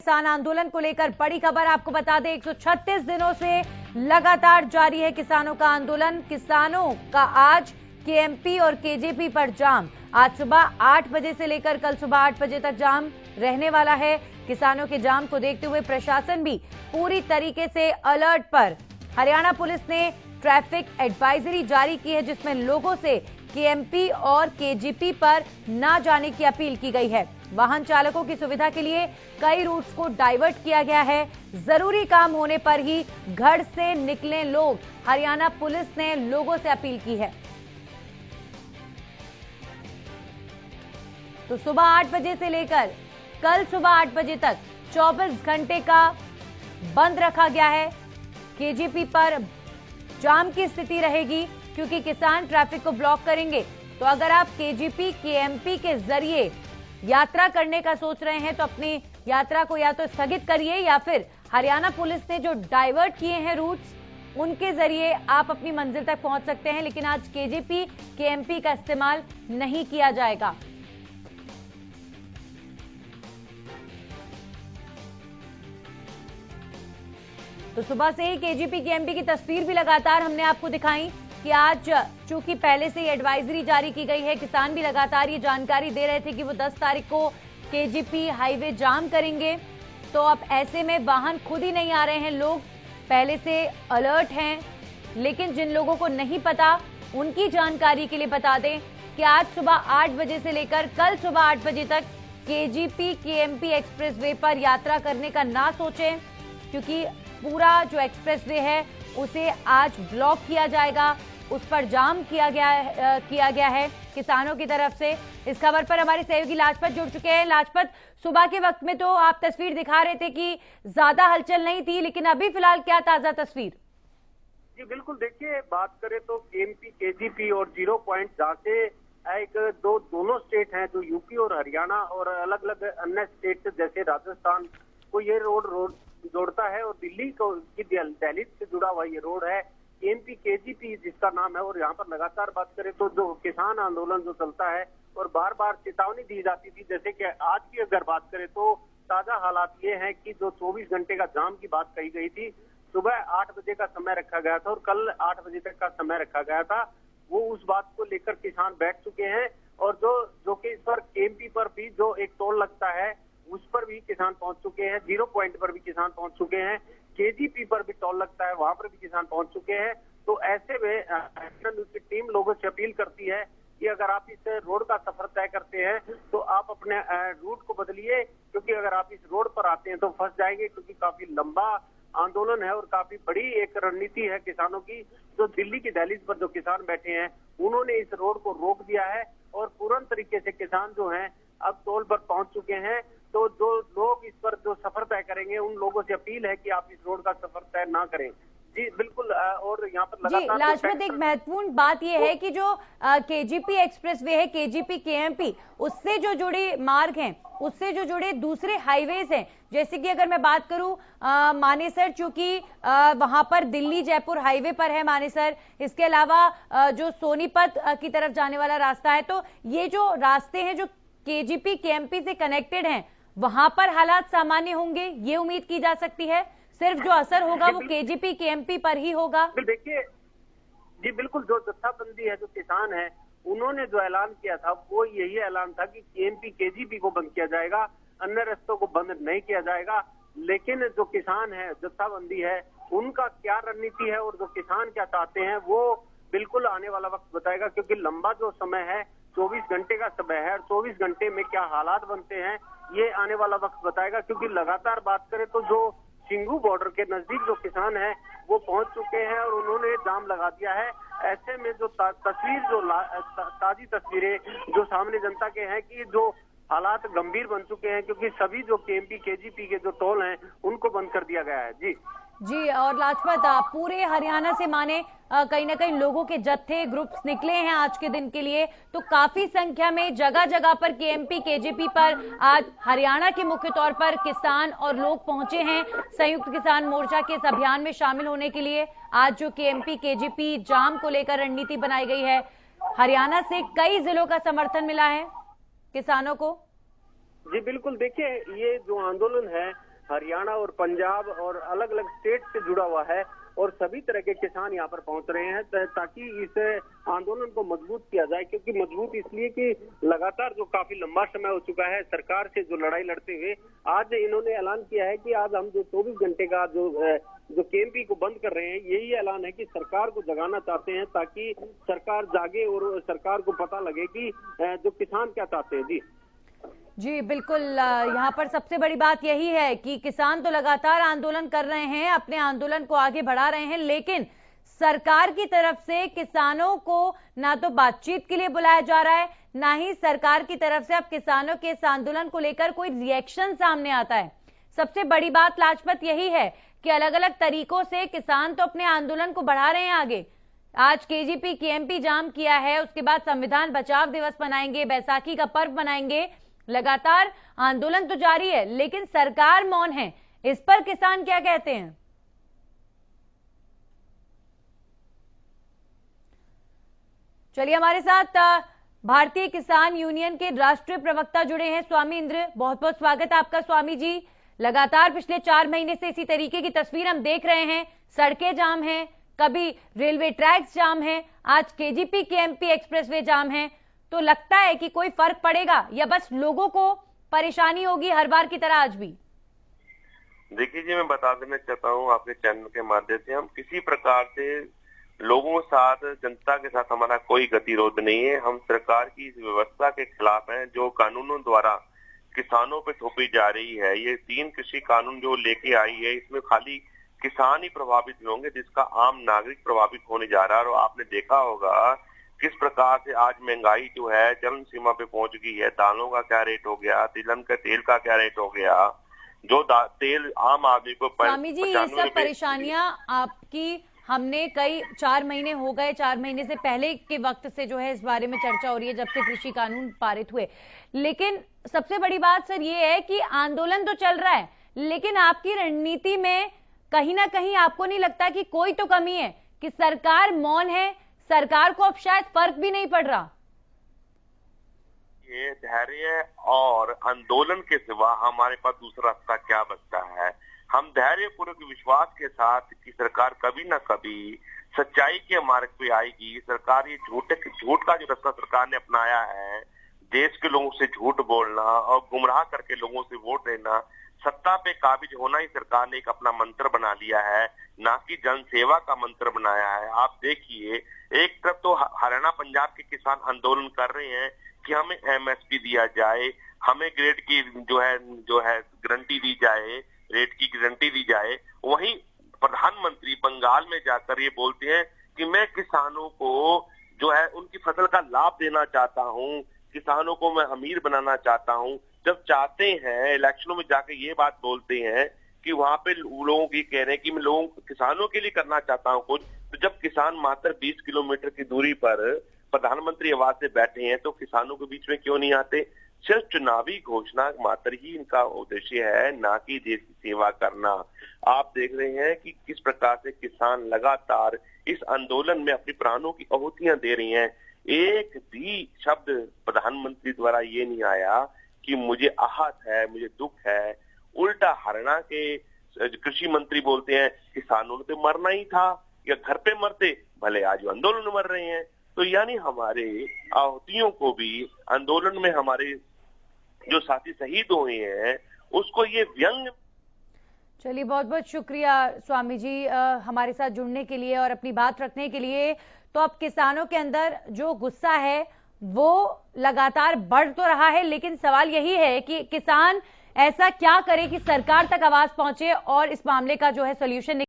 किसान आंदोलन को लेकर बड़ी खबर आपको बता दें, 136 दिनों से लगातार जारी है किसानों का आंदोलन। किसानों का आज केएमपी और केजेपी पर जाम। आज सुबह 8 बजे से लेकर कल सुबह 8 बजे तक जाम रहने वाला है। किसानों के जाम को देखते हुए प्रशासन भी पूरी तरीके से अलर्ट पर। हरियाणा पुलिस ने ट्रैफिक एडवाइजरी जारी की है, जिसमें लोगों से केएमपी और केजीपी पर न जाने की अपील की गई है। वाहन चालकों की सुविधा के लिए कई रूट्स को डाइवर्ट किया गया है। जरूरी काम होने पर ही घर से निकलें लोग, हरियाणा पुलिस ने लोगों से अपील की है। तो सुबह 8 बजे से लेकर कल सुबह 8 बजे तक 24 घंटे का बंद रखा गया है। केजीपी पर जाम की स्थिति रहेगी क्योंकि किसान ट्रैफिक को ब्लॉक करेंगे। तो अगर आप केजीपी केएमपी के जरिए यात्रा करने का सोच रहे हैं तो अपनी यात्रा को या तो स्थगित करिए या फिर हरियाणा पुलिस ने जो डाइवर्ट किए हैं रूट्स, उनके जरिए आप अपनी मंजिल तक पहुंच सकते हैं। लेकिन आज केजीपी केएमपी का इस्तेमाल नहीं किया जाएगा। तो सुबह से ही केजीपी केएमपी की तस्वीर भी लगातार हमने आपको दिखाई कि आज चूंकि पहले से ही एडवाइजरी जारी की गई है, किसान भी लगातार ये जानकारी दे रहे थे कि वो 10 तारीख को केजीपी हाईवे जाम करेंगे। तो अब ऐसे में वाहन खुद ही नहीं आ रहे हैं, लोग पहले से अलर्ट हैं। लेकिन जिन लोगों को नहीं पता, उनकी जानकारी के लिए बता दें कि आज सुबह 8 बजे से लेकर कल सुबह 8 बजे तक केजीपी केएमपी एक्सप्रेस वे पर यात्रा करने का ना सोचें, क्योंकि पूरा जो एक्सप्रेस वे है उसे आज ब्लॉक किया जाएगा। उस पर जाम किया गया है किसानों की तरफ से। इस खबर पर हमारे सहयोगी लाजपत जुड़ चुके हैं। लाजपत, सुबह के वक्त में तो आप तस्वीर दिखा रहे थे कि ज्यादा हलचल नहीं थी, लेकिन अभी फिलहाल क्या ताजा तस्वीर? जी बिल्कुल, देखिए बात करें तो केएमपी केजीपी और 0 पॉइंट जहाँ से दोनों स्टेट हैं जो यूपी और हरियाणा और अलग अलग अन्य स्टेट जैसे राजस्थान को ये रोड जोड़ता है, और दिल्ली को दिल्ली से जुड़ा हुआ ये रोड है केएमपी केजीपी जिसका नाम है। और यहाँ पर लगातार बात करें तो जो किसान आंदोलन जो चलता है और बार बार चेतावनी दी जाती थी, जैसे कि आज की अगर बात करें तो ताजा हालात ये हैं कि जो 24 घंटे का जाम की बात कही गई थी, सुबह 8 बजे का समय रखा गया था और कल 8 बजे तक का समय रखा गया था, वो उस बात को लेकर किसान बैठ चुके हैं। और जो कि इस पर केएमपी पर भी जो एक टोल लगता है उस पर भी किसान पहुंच चुके हैं, 0 पॉइंट पर भी किसान पहुंच चुके हैं, केजीपी पर भी टोल लगता है वहां पर भी किसान पहुंच चुके हैं। तो ऐसे में न्यूज़ की टीम लोगों से अपील करती है कि अगर आप इस रोड का सफर तय करते हैं तो आप अपने रूट को बदलिए, क्योंकि अगर आप इस रोड पर आते हैं तो फंस जाएंगे, क्योंकि काफी लंबा आंदोलन है और काफी बड़ी एक रणनीति है किसानों की। जो दिल्ली की दहलीज पर जो किसान बैठे हैं उन्होंने इस रोड को रोक दिया है और पूर्ण तरीके से किसान जो हैं अब टोल पर पहुंच चुके हैं। तो जो लोग इस पर जो सफर तय करेंगे उन लोगों से अपील है कि आप इस रोड का सफर तय ना करें। जी बिल्कुल, और यहाँ पर लगातार लाजपत, एक महत्वपूर्ण बात यह है कि जो केजीपी एक्सप्रेस वे है, केजीपी केएमपी, उससे जो जुड़े मार्ग हैं, उससे जो जुड़े दूसरे हाईवेज हैं, जैसे कि अगर मैं बात करूं मानेसर, चूंकि वहां पर दिल्ली जयपुर हाईवे पर है मानेसर, इसके अलावा जो सोनीपत की तरफ जाने वाला रास्ता है, तो ये जो रास्ते हैं जो केजीपी केएमपी से कनेक्टेड हैं, वहां पर हालात सामान्य होंगे, ये उम्मीद की जा सकती है। सिर्फ जो असर होगा वो केजीपी केएमपी पर ही होगा। देखिए जी बिल्कुल, जो जत्थाबंदी है, जो किसान है, उन्होंने जो ऐलान किया था वो यही ऐलान था कि केएमपी केजीपी को बंद किया जाएगा, अन्य रास्तों को बंद नहीं किया जाएगा। लेकिन जो किसान है, जत्थाबंदी है, उनका क्या रणनीति है और जो किसान क्या चाहते हैं वो बिल्कुल आने वाला वक्त बताएगा, क्योंकि लंबा जो समय है 24 घंटे का समय है और 24 घंटे में क्या हालात बनते हैं ये आने वाला वक्त बताएगा। क्योंकि लगातार बात करें तो जो सिंघू बॉर्डर के नजदीक जो किसान हैं वो पहुंच चुके हैं और उन्होंने जाम लगा दिया है। ऐसे में जो ताजी तस्वीरें जो सामने जनता के हैं कि जो हालात गंभीर बन चुके हैं, क्योंकि सभी जो केएमपी केजीपी के जो टोल हैं उनको बंद कर दिया गया है। जी, और लाजपत, पूरे हरियाणा से माने कहीं ना कहीं लोगों के जत्थे ग्रुप्स निकले हैं आज के दिन के लिए, तो काफी संख्या में जगह जगह पर केएमपी केजीपी पर आज हरियाणा के मुख्य तौर पर किसान और लोग पहुंचे हैं संयुक्त किसान मोर्चा के इस अभियान में शामिल होने के लिए। आज जो केएमपी केजीपी जाम को लेकर रणनीति बनाई गई है, हरियाणा से कई जिलों का समर्थन मिला है किसानों को। जी बिल्कुल, देखिए ये जो आंदोलन है हरियाणा और पंजाब और अलग अलग स्टेट से जुड़ा हुआ है और सभी तरह के किसान यहाँ पर पहुंच रहे हैं ताकि इस आंदोलन को मजबूत किया जाए। क्योंकि मजबूत इसलिए कि लगातार जो काफी लंबा समय हो चुका है सरकार से जो लड़ाई लड़ते हुए, आज इन्होंने ऐलान किया है कि आज हम जो 24 घंटे का जो केएमपी को बंद कर रहे हैं, यही ऐलान है कि सरकार को जगाना चाहते हैं ताकि सरकार जागे और सरकार को पता लगे कि जो किसान क्या चाहते हैं। जी बिल्कुल, यहाँ पर सबसे बड़ी बात यही है कि किसान तो लगातार आंदोलन कर रहे हैं, अपने आंदोलन को आगे बढ़ा रहे हैं, लेकिन सरकार की तरफ से किसानों को ना तो बातचीत के लिए बुलाया जा रहा है, ना ही सरकार की तरफ से अब किसानों के इस आंदोलन को लेकर कोई रिएक्शन सामने आता है। सबसे बड़ी बात लाजपत यही है कि अलग अलग तरीकों से किसान तो अपने आंदोलन को बढ़ा रहे हैं आगे। आज केजीपी केएमपी जाम किया है, उसके बाद संविधान बचाव दिवस मनाएंगे, बैसाखी का पर्व मनाएंगे, लगातार आंदोलन तो जारी है, लेकिन सरकार मौन है। इस पर किसान क्या कहते हैं? चलिए, हमारे साथ भारतीय किसान यूनियन के राष्ट्रीय प्रवक्ता जुड़े हैं, स्वामी इंद्र। बहुत बहुत स्वागत है आपका स्वामी जी। लगातार पिछले 4 महीने से इसी तरीके की तस्वीर हम देख रहे हैं, सड़कें जाम हैं, कभी रेलवे ट्रैक्स जाम हैं, आज केजीपी केएमपी एक्सप्रेसवे जाम है। तो लगता है कि कोई फर्क पड़ेगा या बस लोगों को परेशानी होगी हर बार की तरह आज भी? देखिए जी, मैं बता देना चाहता हूँ आपके चैनल के माध्यम से, हम किसी प्रकार से लोगों के साथ, जनता के साथ हमारा कोई गतिरोध नहीं है। हम सरकार की इस व्यवस्था के खिलाफ हैं जो कानूनों द्वारा किसानों पे थोपी जा रही है। ये 3 कृषि कानून जो लेके आई है, इसमें खाली किसान ही प्रभावित होंगे, जिसका आम नागरिक प्रभावित होने जा रहा है। और आपने देखा होगा किस प्रकार से आज महंगाई जो है चरम सीमा पे पहुंच गई है। दालों का क्या रेट हो गया, तिलहन के तेल का क्या रेट हो गया, जो तेल आम आदमी को स्वामी जी, ये सब परेशानियां आपकी हमने कई 4 महीने हो गए, 4 महीने से पहले के वक्त से जो है इस बारे में चर्चा हो रही है, जब से कृषि कानून पारित हुए। लेकिन सबसे बड़ी बात सर ये है कि आंदोलन तो चल रहा है, लेकिन आपकी रणनीति में कहीं ना कहीं आपको नहीं लगता कि कोई तो कमी है, कि सरकार मौन है, सरकार को अब शायद फर्क भी नहीं पड़ रहा? ये धैर्य और आंदोलन के सिवा हमारे पास दूसरा रास्ता क्या बचता है। हम धैर्यपूर्वक विश्वास के साथ कि सरकार कभी ना कभी सच्चाई के मार्ग पे आएगी। सरकार ये झूठ का जो रास्ता सरकार ने अपनाया है, देश के लोगों से झूठ बोलना और गुमराह करके लोगों से वोट लेना, सत्ता पे काबिज होना ही सरकार ने एक अपना मंत्र बना लिया है, ना कि जन सेवा का मंत्र बनाया है। आप देखिए, एक तरफ तो हरियाणा पंजाब के किसान आंदोलन कर रहे हैं कि हमें एमएसपी दिया जाए, हमें ग्रेड की जो है गारंटी दी जाए, रेट की गारंटी दी जाए। वहीं प्रधानमंत्री बंगाल में जाकर ये बोलते हैं कि मैं किसानों को जो है उनकी फसल का लाभ देना चाहता हूँ, किसानों को मैं अमीर बनाना चाहता हूँ। जब चाहते हैं इलेक्शनों में जाके ये बात बोलते हैं कि वहां पे लोगों की कह रहे हैं कि मैं लोगों किसानों के लिए करना चाहता हूँ कुछ, तो जब किसान मात्र 20 किलोमीटर की दूरी पर प्रधानमंत्री आवास से बैठे हैं तो किसानों के बीच में क्यों नहीं आते? सिर्फ चुनावी घोषणा मात्र ही इनका उद्देश्य है, ना कि देश की सेवा करना। आप देख रहे हैं कि किस प्रकार से किसान लगातार इस आंदोलन में अपनी प्राणों की आहुतियां दे रही हैं। एक भी शब्द प्रधानमंत्री द्वारा ये नहीं आया कि मुझे आहत है, मुझे दुख है। उल्टा हरियाणा के कृषि मंत्री बोलते हैं किसानों ने तो मरना ही था, या घर पे मरते, भले आज आंदोलन में मर रहे हैं। तो यानी हमारे आहुतियों को भी आंदोलन में हमारे जो साथी शहीद हुए हैं उसको ये व्यंग। चलिए, बहुत बहुत शुक्रिया स्वामी जी हमारे साथ जुड़ने के लिए और अपनी बात रखने के लिए। तो अब किसानों के अंदर जो गुस्सा है वो लगातार बढ़ तो रहा है, लेकिन सवाल यही है कि किसान ऐसा क्या करे कि सरकार तक आवाज पहुंचे और इस मामले का जो है सोल्यूशन